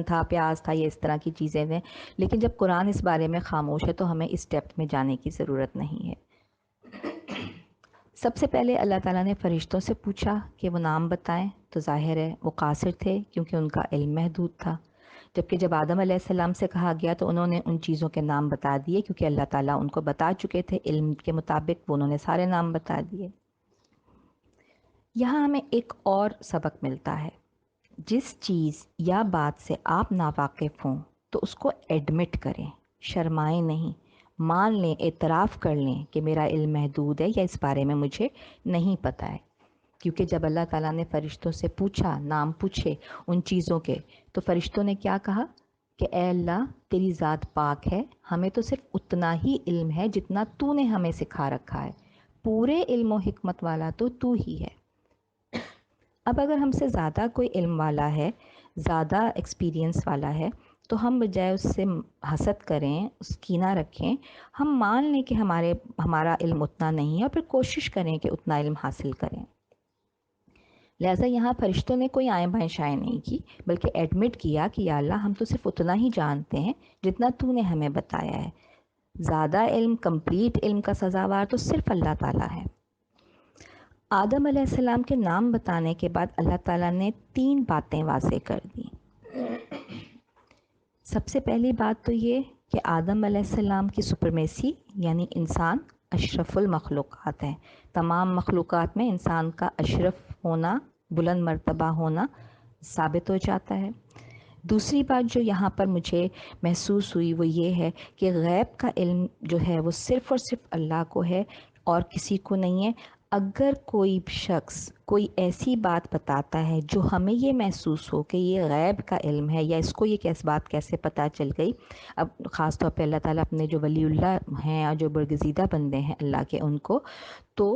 تھا، پیاز تھا، یہ اس طرح کی چیزیں تھیں. لیکن جب قرآن اس بارے میں خاموش ہے تو ہمیں اس ڈیپتھ میں جانے کی ضرورت نہیں ہے. سب سے پہلے اللہ تعالیٰ نے فرشتوں سے پوچھا کہ وہ نام بتائیں، تو ظاہر ہے وہ قاصر تھے کیونکہ ان کا علم محدود تھا. جبکہ جب آدم علیہ السلام سے کہا گیا تو انہوں نے ان چیزوں کے نام بتا دیے کیونکہ اللہ تعالیٰ ان کو بتا چکے تھے علم کے مطابق، وہ انہوں نے سارے نام بتا دیے. یہاں ہمیں ایک اور سبق ملتا ہے. جس چیز یا بات سے آپ ناواقف ہوں تو اس کو ایڈمٹ کریں، شرمائیں نہیں، مان لیں، اعتراف کر لیں کہ میرا علم محدود ہے یا اس بارے میں مجھے نہیں پتہ ہے. کیونکہ جب اللہ تعالیٰ نے فرشتوں سے پوچھا، نام پوچھے ان چیزوں کے، تو فرشتوں نے کیا کہا کہ اے اللہ تیری ذات پاک ہے، ہمیں تو صرف اتنا ہی علم ہے جتنا تو نے ہمیں سکھا رکھا ہے، پورے علم و حکمت والا تو ہی ہے. اب اگر ہم سے زیادہ کوئی علم والا ہے، زیادہ ایکسپیرینس والا ہے، تو ہم بجائے اس سے حسد کریں، اس کینہ رکھیں، ہم مان لیں کہ ہمارا علم اتنا نہیں ہے اور پھر کوشش کریں کہ اتنا علم حاصل کریں. لہٰذا یہاں فرشتوں نے کوئی آئیں بائیں شائیں نہیں کی، بلکہ ایڈمٹ کیا کہ یا اللہ ہم تو صرف اتنا ہی جانتے ہیں جتنا تو نے ہمیں بتایا ہے. زیادہ علم، کمپلیٹ علم کا سزاوار تو صرف اللہ تعالیٰ ہے. آدم علیہ السلام کے نام بتانے کے بعد اللہ تعالیٰ نے 3 باتیں واضح کر دیں. سب سے پہلی بات تو یہ کہ آدم علیہ السلام کی سپرمیسی، یعنی انسان اشرف المخلوقات ہیں. تمام مخلوقات میں انسان کا اشرف ہونا، بلند مرتبہ ہونا ثابت ہو جاتا ہے. دوسری بات جو یہاں پر مجھے محسوس ہوئی وہ یہ ہے کہ غیب کا علم جو ہے وہ صرف اور صرف اللہ کو ہے اور کسی کو نہیں ہے. اگر کوئی شخص کوئی ایسی بات بتاتا ہے جو ہمیں یہ محسوس ہو کہ یہ غیب کا علم ہے یا اس کو یہ بات کیسے پتہ چل گئی، اب خاص طور پہ اللہ تعالیٰ اپنے جو ولی اللہ ہیں اور جو برگزیدہ بندے ہیں اللہ کے، ان کو تو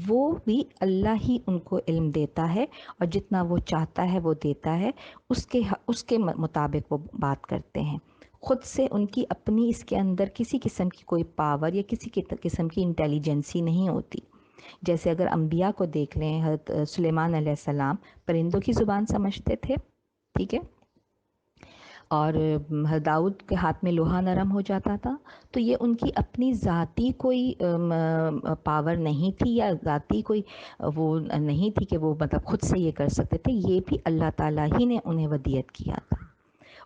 وہ بھی اللہ ہی ان کو علم دیتا ہے اور جتنا وہ چاہتا ہے وہ دیتا ہے، اس کے مطابق وہ بات کرتے ہیں. خود سے ان کی اپنی اس کے اندر کسی قسم کی کوئی پاور یا کسی قسم کی انٹیلیجنسی نہیں ہوتی. جیسے اگر انبیاء کو دیکھ لیں، حضرت سلیمان علیہ السلام پرندوں کی زبان سمجھتے تھے، ٹھیک ہے، اور حضرت داؤد کے ہاتھ میں لوہا نرم ہو جاتا تھا. تو یہ ان کی اپنی ذاتی کوئی پاور نہیں تھی یا ذاتی کوئی وہ نہیں تھی کہ وہ مطلب خود سے یہ کر سکتے تھے، یہ بھی اللہ تعالیٰ ہی نے انہیں ودیت کیا تھا.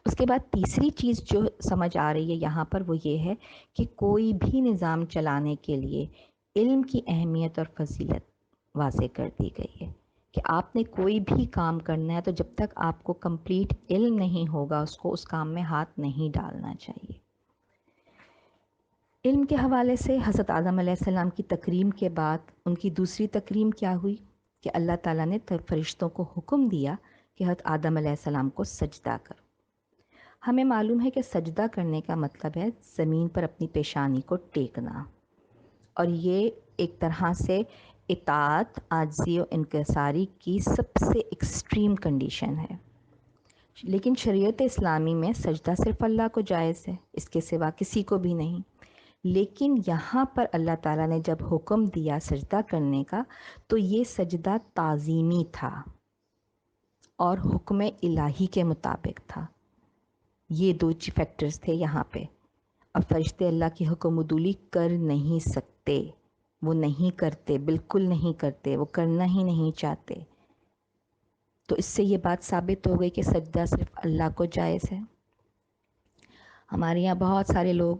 اس کے بعد تیسری چیز جو سمجھ آ رہی ہے یہاں پر وہ یہ ہے کہ کوئی بھی نظام چلانے کے لیے علم کی اہمیت اور فضیلت واضح کر دی گئی ہے کہ آپ نے کوئی بھی کام کرنا ہے تو جب تک آپ کو کمپلیٹ علم نہیں ہوگا اس کام میں ہاتھ نہیں ڈالنا چاہیے. علم کے حوالے سے حضرت آدم علیہ السلام کی تکریم کے بعد ان کی دوسری تکریم کیا ہوئی کہ اللہ تعالیٰ نے فرشتوں کو حکم دیا کہ حضرت آدم علیہ السلام کو سجدہ کرو. ہمیں معلوم ہے کہ سجدہ کرنے کا مطلب ہے زمین پر اپنی پیشانی کو ٹیکنا، اور یہ ایک طرح سے اطاعت، عاجزی و انکساری کی سب سے ایکسٹریم کنڈیشن ہے. لیکن شریعت اسلامی میں سجدہ صرف اللہ کو جائز ہے، اس کے سوا کسی کو بھی نہیں. لیکن یہاں پر اللہ تعالیٰ نے جب حکم دیا سجدہ کرنے کا تو یہ سجدہ تعظیمی تھا اور حکم الہی کے مطابق تھا. یہ 2 فیکٹرز تھے یہاں پہ. اب فرشتے اللہ کی حکم عدولی کر نہیں سکتے، وہ نہیں کرتے، بالکل نہیں کرتے، وہ کرنا ہی نہیں چاہتے. تو اس سے یہ بات ثابت ہو گئی کہ سجدہ صرف اللہ کو جائز ہے. ہمارے یہاں بہت سارے لوگ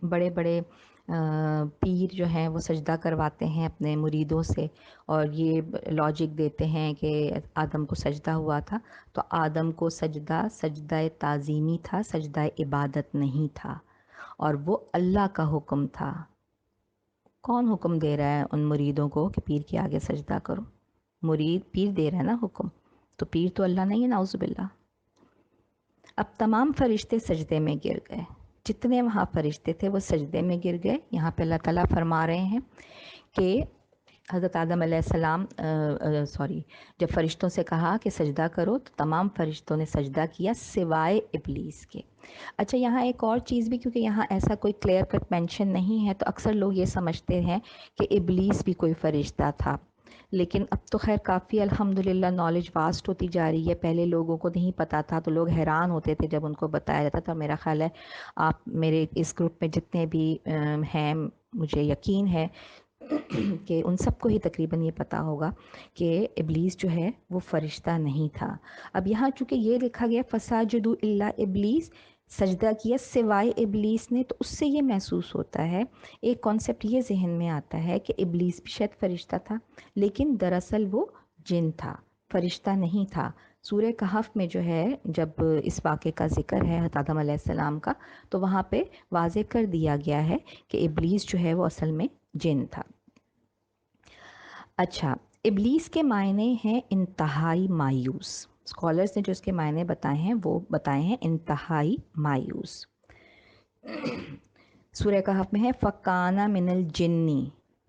بڑے بڑے پیر جو ہیں وہ سجدہ کرواتے ہیں اپنے مریدوں سے، اور یہ لاجک دیتے ہیں کہ آدم کو سجدہ ہوا تھا تو آدم کو سجدہ تعظیمی تھا، سجدہ عبادت نہیں تھا، اور وہ اللہ کا حکم تھا. کون حکم دے رہا ہے ان مریدوں کو کہ پیر کے آگے سجدہ کرو؟ مرید پیر دے رہا ہے نا حکم، تو پیر تو اللہ نہیں ہے، نعوذ باللہ. اب تمام فرشتے سجدے میں گر گئے، جتنے وہاں فرشتے تھے وہ سجدے میں گر گئے. یہاں پہ اللہ تعالیٰ فرما رہے ہیں کہ حضرت آدم علیہ السلام جب فرشتوں سے کہا کہ سجدہ کرو تو تمام فرشتوں نے سجدہ کیا سوائے ابلیس کے. اچھا یہاں ایک اور چیز بھی، کیونکہ یہاں ایسا کوئی کلیئر کٹ مینشن نہیں ہے تو اکثر لوگ یہ سمجھتے ہیں کہ ابلیس بھی کوئی فرشتہ تھا. لیکن اب تو خیر کافی الحمدللہ نالج واسٹ ہوتی جا رہی ہے. پہلے لوگوں کو نہیں پتہ تھا تو لوگ حیران ہوتے تھے جب ان کو بتایا جاتا تھا. میرا خیال ہے آپ میرے اس گروپ میں جتنے بھی ہیں مجھے یقین ہے کہ ان سب کو ہی تقریباً یہ پتہ ہوگا کہ ابلیس جو ہے وہ فرشتہ نہیں تھا. اب یہاں چونکہ یہ لکھا گیا فساجدوا الا ابلیس، سجدہ کیا سوائے ابلیس نے، تو اس سے یہ محسوس ہوتا ہے، ایک کانسیپٹ یہ ذہن میں آتا ہے کہ ابلیس بھی شاید فرشتہ تھا لیکن دراصل وہ جن تھا، فرشتہ نہیں تھا. سورہ کہف میں جو ہے جب اس واقعے کا ذکر ہے حضرت آدم علیہ السلام کا، تو وہاں پہ واضح کر دیا گیا ہے کہ ابلیس جو ہے وہ اصل میں جن تھا. اچھا، ابلیس کے معنی ہیں انتہائی مایوس. اسکالرس نے جو اس کے معنی بتائے ہیں وہ بتائے ہیں انتہائی مایوس. سورہ کہف میں ہے فکانہ من الجنی،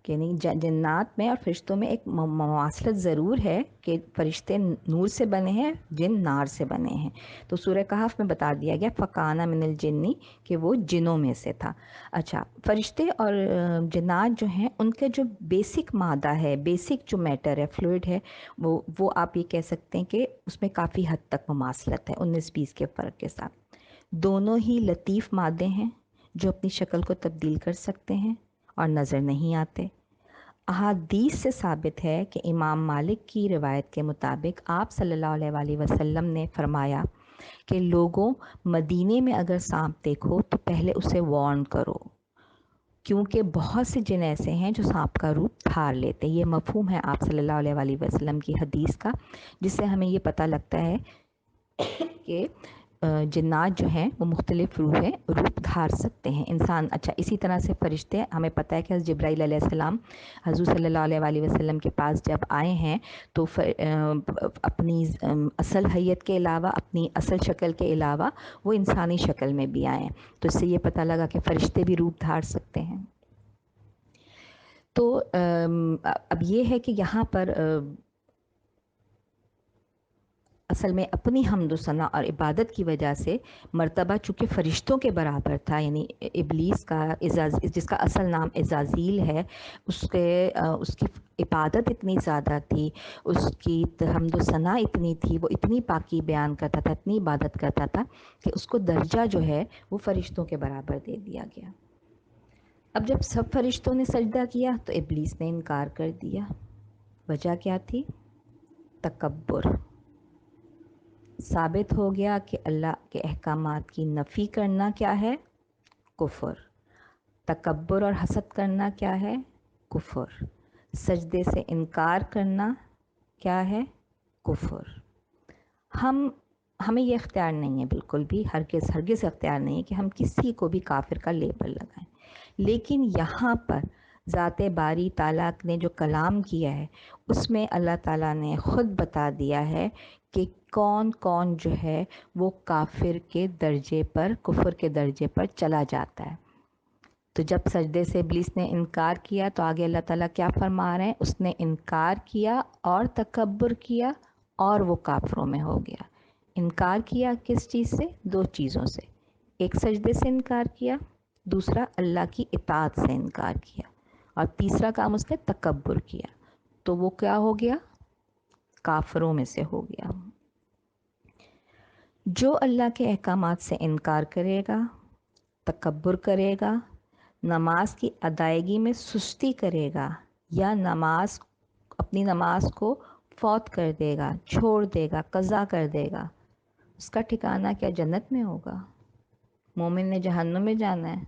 یعنی جنات میں اور فرشتوں میں ایک مواصلت ضرور ہے کہ فرشتے نور سے بنے ہیں، جن نار سے بنے ہیں. تو سورہ کہف میں بتا دیا گیا فکانہ من الجنی کہ وہ جنوں میں سے تھا. اچھا، فرشتے اور جنات جو ہیں ان کے جو بیسک مادہ ہے، بیسک جو میٹر ہے، فلوئڈ ہے، وہ آپ یہ کہہ سکتے ہیں کہ اس میں کافی حد تک مماثلت ہے 19-20 کے فرق کے ساتھ. دونوں ہی لطیف مادے ہیں جو اپنی شکل کو تبدیل کر سکتے ہیں اور نظر نہیں آتے. احادیث سے ثابت ہے کہ امام مالک کی روایت کے مطابق آپ صلی اللہ علیہ وآلہ وسلم نے فرمایا کہ لوگوں، مدینے میں اگر سانپ دیکھو تو پہلے اسے وارن کرو، کیونکہ بہت سے جن ایسے ہیں جو سانپ کا روپ دھار لیتے. یہ مفہوم ہے آپ صلی اللہ علیہ وآلہ وسلم کی حدیث کا، جس سے ہمیں یہ پتہ لگتا ہے کہ جنات جو ہیں وہ مختلف روپ دھار سکتے ہیں انسان. اچھا، اسی طرح سے فرشتے، ہمیں پتہ ہے کہ حضرت جبرائیل علیہ السلام حضور صلی اللہ علیہ وآلہ وسلم کے پاس جب آئے ہیں تو اپنی اصل حیت کے علاوہ، اپنی اصل شکل کے علاوہ وہ انسانی شکل میں بھی آئے ہیں. تو اس سے یہ پتہ لگا کہ فرشتے بھی روپ دھار سکتے ہیں. تو اب یہ ہے کہ یہاں پر اصل میں اپنی حمد و ثنا اور عبادت کی وجہ سے مرتبہ چونکہ فرشتوں کے برابر تھا، یعنی ابلیس کا جس کا اصل نام عزازیل ہے، اس کی عبادت اتنی زیادہ تھی، اس کی حمد و ثنا اتنی تھی، وہ اتنی پاکی بیان کرتا تھا، اتنی عبادت کرتا تھا کہ اس کو درجہ جو ہے وہ فرشتوں کے برابر دے دیا گیا. اب جب سب فرشتوں نے سجدہ کیا تو ابلیس نے انکار کر دیا. وجہ کیا تھی؟ تکبر. ثابت ہو گیا کہ اللہ کے احکامات کی نفی کرنا کیا ہے؟ کفر. تکبر اور حسد کرنا کیا ہے؟ کفر. سجدے سے انکار کرنا کیا ہے؟ کفر. ہمیں یہ اختیار نہیں ہے، بالکل بھی ہرگز اختیار نہیں ہے کہ ہم کسی کو بھی کافر کا لیبل لگائیں. لیکن یہاں پر ذات باری تعالیٰ نے جو کلام کیا ہے اس میں اللہ تعالیٰ نے خود بتا دیا ہے کہ کون کون جو ہے وہ کافر کے درجے پر، کفر کے درجے پر چلا جاتا ہے. تو جب سجدے سے ابلیس نے انکار کیا تو آگے اللہ تعالیٰ کیا فرما رہے ہیں؟ اس نے انکار کیا اور تکبر کیا اور وہ کافروں میں ہو گیا. انکار کیا کس چیز سے؟ 2 چیزوں سے. ایک سجدے سے انکار کیا، دوسرا اللہ کی اطاعت سے انکار کیا، اور تیسرا کام اس نے تکبر کیا. تو وہ کیا ہو گیا؟ کافروں میں سے ہو گیا. جو اللہ کے احکامات سے انکار کرے گا، تکبر کرے گا، نماز کی ادائیگی میں سستی کرے گا، یا اپنی نماز کو فوت کر دے گا، چھوڑ دے گا، قضا کر دے گا، اس کا ٹھکانہ کیا جنت میں ہوگا؟ مومن نے جہنم میں جانا ہے؟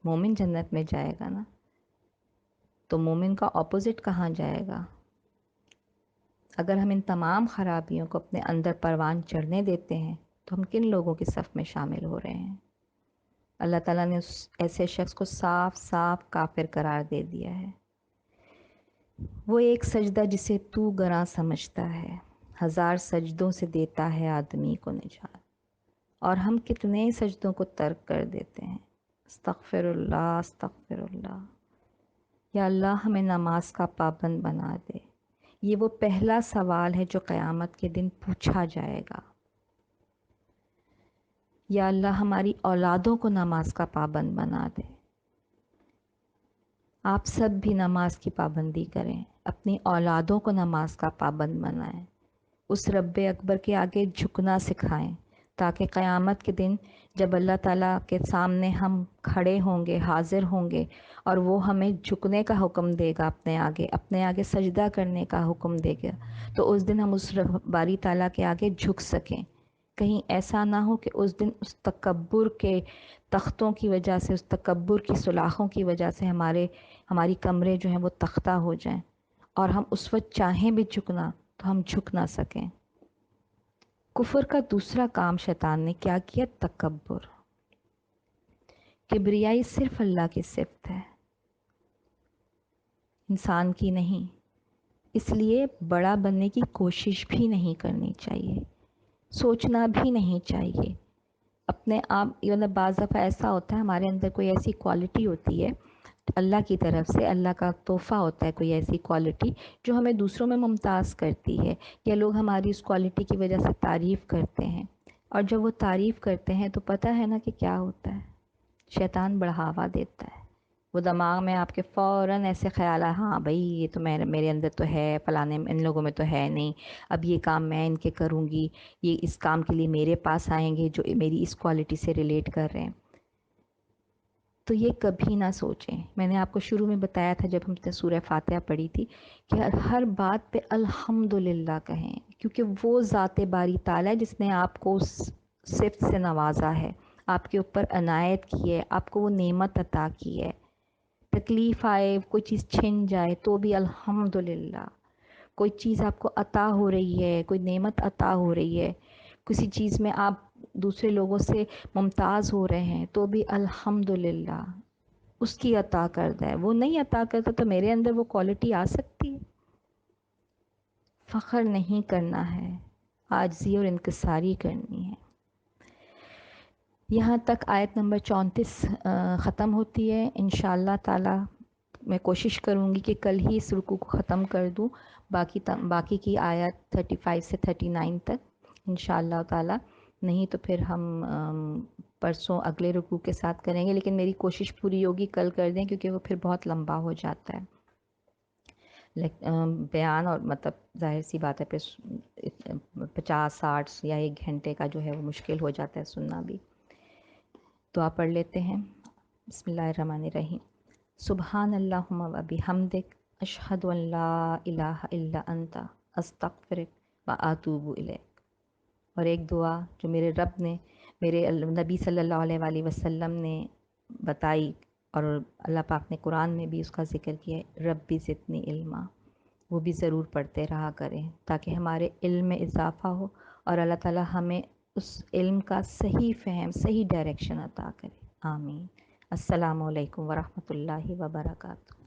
مومن جنت میں جائے گا نا. تو مومن کا اپوزٹ کہاں جائے گا؟ اگر ہم ان تمام خرابیوں کو اپنے اندر پروان چڑھنے دیتے ہیں تو ہم کن لوگوں کی صف میں شامل ہو رہے ہیں؟ اللہ تعالیٰ نے اس ایسے شخص کو صاف صاف کافر قرار دے دیا ہے. وہ ایک سجدہ جسے تو گراں سمجھتا ہے، 1000 سجدوں سے دیتا ہے آدمی کو نجات. اور ہم کتنے سجدوں کو ترک کر دیتے ہیں. استغفر اللہ، استغفر اللہ. یا اللہ ہمیں نماز کا پابند بنا دے. یہ وہ پہلا سوال ہے جو قیامت کے دن پوچھا جائے گا. یا اللہ ہماری اولادوں کو نماز کا پابند بنا دے. آپ سب بھی نماز کی پابندی کریں، اپنی اولادوں کو نماز کا پابند بنائیں، اس رب اکبر کے آگے جھکنا سکھائیں، تاکہ قیامت کے دن جب اللہ تعالیٰ کے سامنے ہم کھڑے ہوں گے، حاضر ہوں گے، اور وہ ہمیں جھکنے کا حکم دے گا، اپنے آگے سجدہ کرنے کا حکم دے گا، تو اس دن ہم اس باری تعالیٰ کے آگے جھک سکیں۔ کہیں ایسا نہ ہو کہ اس دن اس تکبر کے تختوں کی وجہ سے، اس تکبر کی سلاخوں کی وجہ سے ہماری کمرے جو ہیں وہ تختہ ہو جائیں، اور ہم اس وقت چاہیں بھی جھکنا تو ہم جھک نہ سکیں۔ کفر کا دوسرا کام شیطان نے کیا کیا؟ تکبر۔ کبریائی صرف اللہ کی صفت ہے، انسان کی نہیں، اس لیے بڑا بننے کی کوشش بھی نہیں کرنی چاہیے، سوچنا بھی نہیں چاہیے اپنے آپ۔ بعض دفعہ ایسا ہوتا ہے ہمارے اندر کوئی ایسی کوالٹی ہوتی ہے اللہ کی طرف سے، اللہ کا تحفہ ہوتا ہے کوئی ایسی کوالٹی جو ہمیں دوسروں میں ممتاز کرتی ہے، یا لوگ ہماری اس کوالٹی کی وجہ سے تعریف کرتے ہیں، اور جب وہ تعریف کرتے ہیں تو پتہ ہے نا کہ کیا ہوتا ہے؟ شیطان بڑھاوا دیتا ہے، وہ دماغ میں آپ کے فوراً ایسے خیال ہے، ہاں بھائی یہ تو میرے اندر تو ہے، فلانے ان لوگوں میں تو ہے نہیں، اب یہ کام میں ان کے کروں گی، یہ اس کام کے لیے میرے پاس آئیں گے جو میری اس کوالٹی سے ریلیٹ کر رہے ہیں۔ تو یہ کبھی نہ سوچیں، میں نے آپ کو شروع میں بتایا تھا جب ہم نے سورہ فاتحہ پڑھی تھی کہ ہر بات پہ الحمدللہ کہیں، کیونکہ وہ ذات باری تعالیٰ ہے جس نے آپ کو اس صفت سے نوازا ہے، آپ کے اوپر عنایت کی ہے، آپ کو وہ نعمت عطا کی ہے۔ تکلیف آئے، کوئی چیز چھن جائے تو بھی الحمدللہ، کوئی چیز آپ کو عطا ہو رہی ہے، کوئی نعمت عطا ہو رہی ہے، کسی چیز میں آپ دوسرے لوگوں سے ممتاز ہو رہے ہیں تو بھی الحمدللہ، اس کی عطا کردہ ہے، وہ نہیں عطا کرتا تو میرے اندر وہ کوالٹی آ سکتی ہے؟ فخر نہیں کرنا ہے، عاجزی اور انکساری کرنی ہے۔ یہاں تک آیت نمبر 34 ختم ہوتی ہے۔ انشاءاللہ تعالی میں کوشش کروں گی کہ کل ہی اس رکوع کو ختم کر دوں، باقی کی آیت 35 سے 39 تک انشاءاللہ تعالی، نہیں تو پھر ہم پرسوں اگلے رکوع کے ساتھ کریں گے، لیکن میری کوشش پوری ہوگی کل کر دیں کیونکہ وہ پھر بہت لمبا ہو جاتا ہے بیان، اور مطلب ظاہر سی بات ہے پھر 50-60 یا 1 گھنٹے کا جو ہے وہ مشکل ہو جاتا ہے سننا بھی۔ دعا پڑھ لیتے ہیں۔ بسم اللہ الرحمن الرحیم۔ سبحان اللہم و بحمدک، اشہد ان لا الہ الا انت، استغفرک و اتوب الیک۔ اور ایک دعا جو میرے رب نے، میرے نبی صلی اللہ علیہ وآلہ وسلم نے بتائی، اور اللہ پاک نے قرآن میں بھی اس کا ذکر کیا ہے، ربی زدنی علما، وہ بھی ضرور پڑھتے رہا کریں تاکہ ہمارے علم میں اضافہ ہو اور اللہ تعالی ہمیں اس علم کا صحیح فہم، صحیح ڈائریکشن عطا کرے۔ آمین۔ السلام علیکم ورحمۃ اللہ وبرکاتہ۔